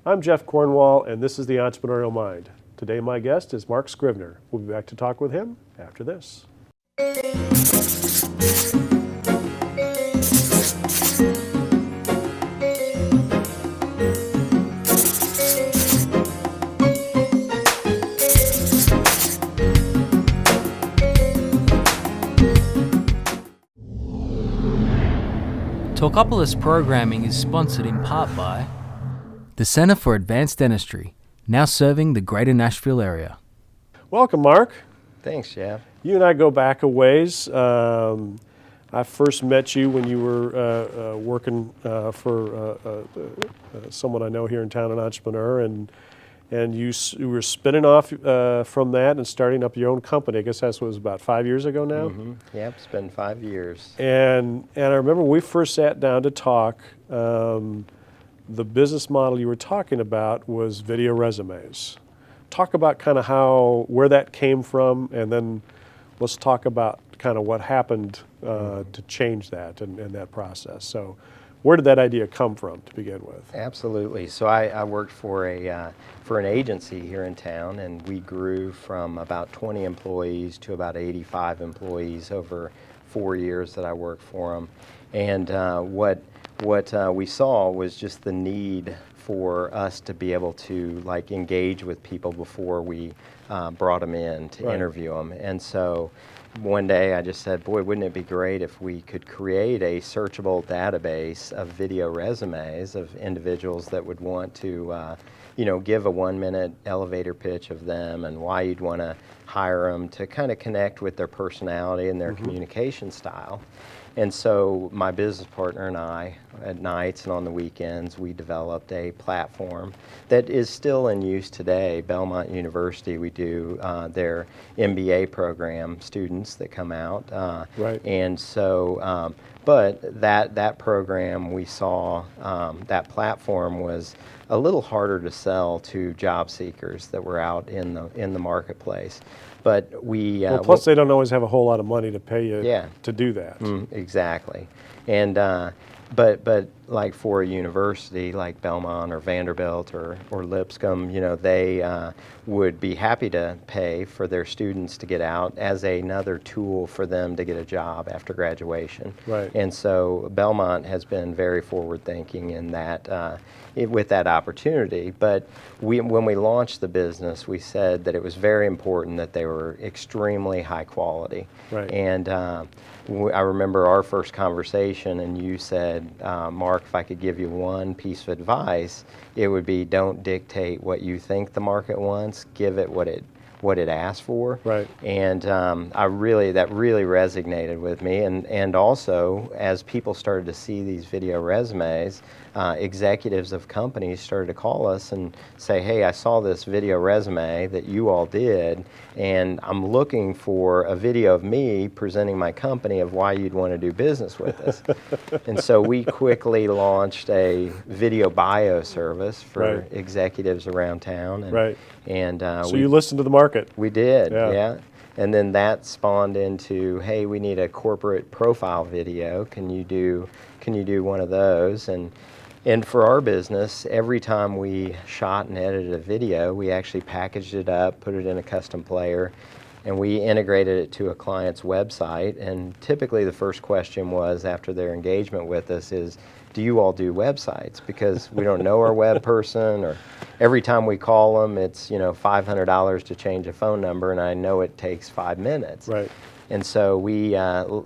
I'm Jeff Cornwall, and this is the Entrepreneurial Mind. Today my guest is Mark Scrivner. We'll be back to talk with him after this. Talkapolis programming is sponsored in part by the Center for Advanced Dentistry, now serving the greater Nashville area. Welcome, Mark. Thanks, Jeff. You and I go back a ways. I first met you when you were working for someone I know here in town, an entrepreneur, and you were spinning off from that and starting up your own company. I guess that was about 5 years ago now? Mm-hmm. Yep, it's been 5 years. And I remember when we first sat down to talk, the business model you were talking about was video resumes. Talk about kind of where that came from, and then let's talk about kind of what happened to change that and that process. So where did that idea come from to begin with? Absolutely. So I worked for an agency here in town, and we grew from about 20 employees to about 85 employees over 4 years that I worked for them. And what we saw was just the need for us to be able to engage with people before we brought them in to interview them. And so one day I just said, boy, wouldn't it be great if we could create a searchable database of video resumes of individuals that would want to give a 1-minute elevator pitch of them and why you'd want to hire them, to kind of connect with their personality and their communication style. And so my business partner and I, at nights and on the weekends, we developed a platform that is still in use today. Belmont University, we do their MBA program students that come out. And so, but that program, we saw that platform was a little harder to sell to job seekers that were out in the marketplace. But plus they don't always have a whole lot of money to pay you to do that. Exactly. And but like for a university like Belmont or Vanderbilt or Lipscomb, they would be happy to pay for their students to get out as another tool for them to get a job after graduation. Right. And so Belmont has been very forward thinking in that with that opportunity. But when we launched the business, we said that it was very important that they were extremely high quality. Right. And I remember our first conversation, and you said, Mark, if I could give you one piece of advice, it would be don't dictate what you think the market wants, give it what it asked for. Right. And that really resonated with me. And also, as people started to see these video resumes, executives of companies started to call us and say, hey, I saw this video resume that you all did, and I'm looking for a video of me presenting my company of why you'd want to do business with us. And so we quickly launched a video bio service for executives around town. And, so you listened to the market. We did, yeah. And then that spawned into, hey, we need a corporate profile video. Can you do one of those? And for our business, every time we shot and edited a video, we actually packaged it up, put it in a custom player, and we integrated it to a client's website. And typically the first question was, after their engagement with us, is, do you all do websites? Because we don't know our web person, or every time we call them, it's $500 to change a phone number, and I know it takes 5 minutes. Right. And so we,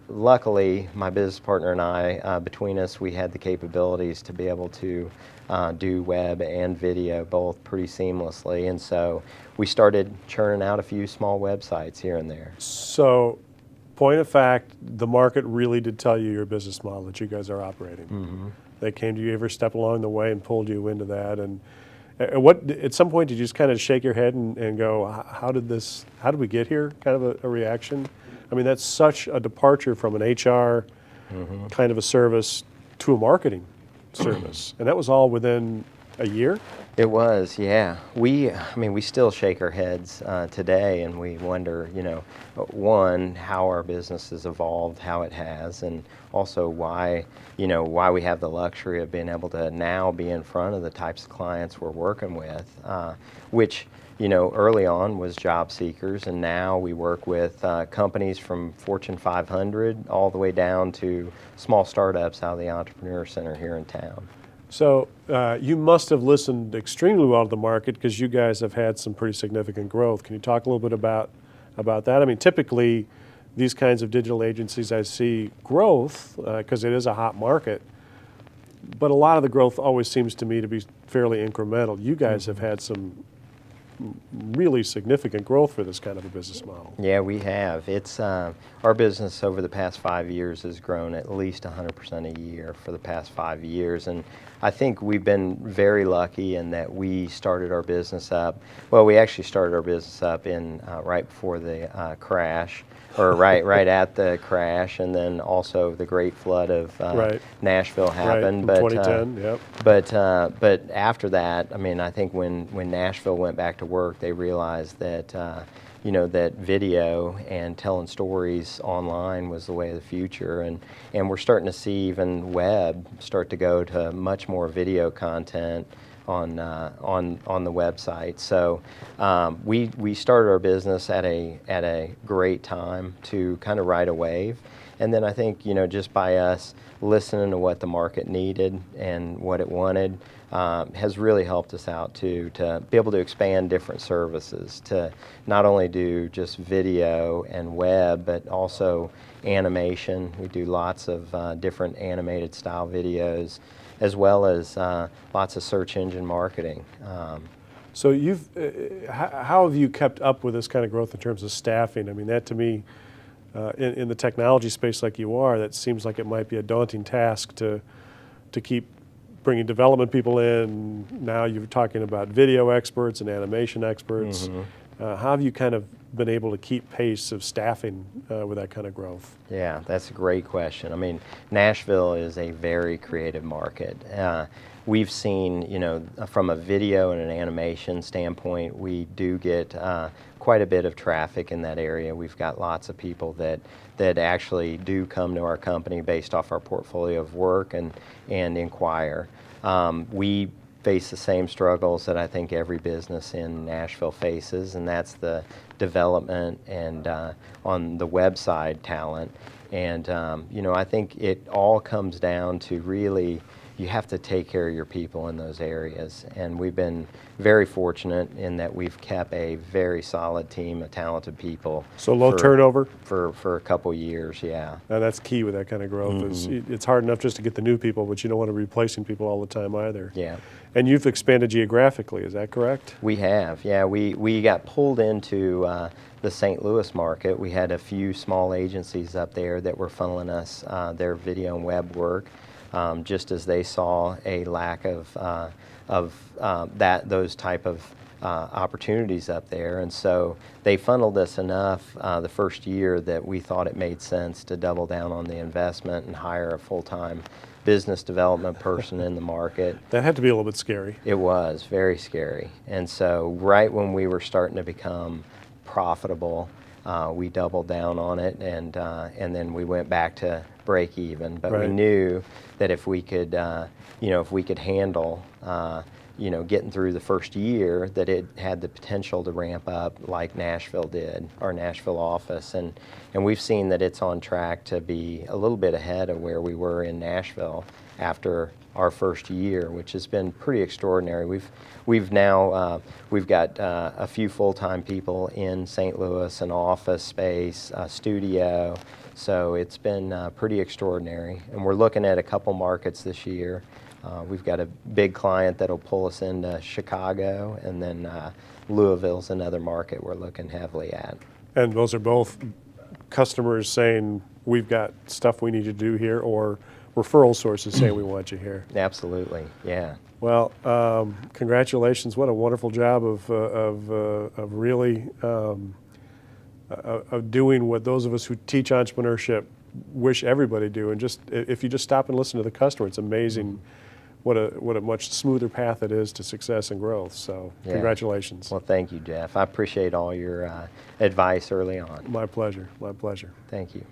luckily, my business partner and I, between us, we had the capabilities to be able to do web and video both pretty seamlessly. And so we started churning out a few small websites here and there. So, point of fact, the market really did tell you your business model that you guys are operating. They came to you every step along the way and pulled you into that. And at some point, did you just kind of shake your head and go, how did we get here? Kind of a reaction? I mean, that's such a departure from an HR kind of a service to a marketing service. And that was all within a year? It was, yeah. I mean, we still shake our heads today, and we wonder, one, how our business has evolved, how it has, and also why we have the luxury of being able to now be in front of the types of clients we're working with, which, early on was job seekers, and now we work with companies from Fortune 500 all the way down to small startups out of the Entrepreneur Center here in town. So you must have listened extremely well to the market because you guys have had some pretty significant growth. Can you talk a little bit about that? I mean, typically these kinds of digital agencies, I see growth because it is a hot market, but a lot of the growth always seems to me to be fairly incremental. You guys have had some really significant growth for this kind of a business model. Yeah, we have. It's our business over the past 5 years has grown at least 100% a year for the past 5 years, and I think we've been very lucky in that we started our business up. Well, we actually started our business up in right before the crash, or right at the crash, and then also the great flood of Nashville happened. Right, in 2010, yep. But after that, I mean, I think when Nashville went back to work, they realized that that video and telling stories online was the way of the future, and we're starting to see even web start to go to much more video content on the website. So we started our business at a great time to kind of ride a wave, and then I think just by us listening to what the market needed and what it wanted has really helped us out to be able to expand different services, to not only do just video and web, but also animation. We do lots of different animated style videos, as well as lots of search engine marketing. So how have you kept up with this kind of growth in terms of staffing? I mean, that to me, in the technology space like you are, that seems like it might be a daunting task to keep bringing development people in. Now you're talking about video experts and animation experts. Mm-hmm. How have you kind of been able to keep pace of staffing with that kind of growth? Yeah, that's a great question. I mean, Nashville is a very creative market. We've seen, from a video and an animation standpoint, we do get quite a bit of traffic in that area. We've got lots of people that actually do come to our company based off our portfolio of work and inquire. We face the same struggles that I think every business in Nashville faces, and that's the development and on the website talent. And I think it all comes down to really, you have to take care of your people in those areas. And we've been very fortunate in that we've kept a very solid team of talented people. So low turnover? For a couple years, yeah. And that's key with that kind of growth. Mm-hmm. It's hard enough just to get the new people, but you don't want to be replacing people all the time either. Yeah. And you've expanded geographically, is that correct? We have, yeah. We got pulled into the St. Louis market. We had a few small agencies up there that were funneling us their video and web work. Just as they saw a lack of those type of opportunities up there, and so they funneled us enough the first year that we thought it made sense to double down on the investment and hire a full-time business development person in the market. That had to be a little bit scary. It was very scary, and so right when we were starting to become profitable, we doubled down on it, and then we went back to break even. But we knew that if we could, handle, getting through the first year, that it had the potential to ramp up like Nashville did, our Nashville office, and we've seen that it's on track to be a little bit ahead of where we were in Nashville after our first year, which has been pretty extraordinary. We've now got a few full-time people in St. Louis, an office space, a studio, so it's been pretty extraordinary. And we're looking at a couple markets this year. We've got a big client that'll pull us into Chicago, and then Louisville's another market we're looking heavily at. And those are both customers saying, we've got stuff we need to do here, or referral sources saying we want you here. Absolutely, yeah. Well, congratulations! What a wonderful job of really of doing what those of us who teach entrepreneurship wish everybody do. And just if you just stop and listen to the customer, it's amazing what a much smoother path it is to success and growth. So Yeah. congratulations. Well, thank you, Jeff. I appreciate all your advice early on. My pleasure. My pleasure. Thank you.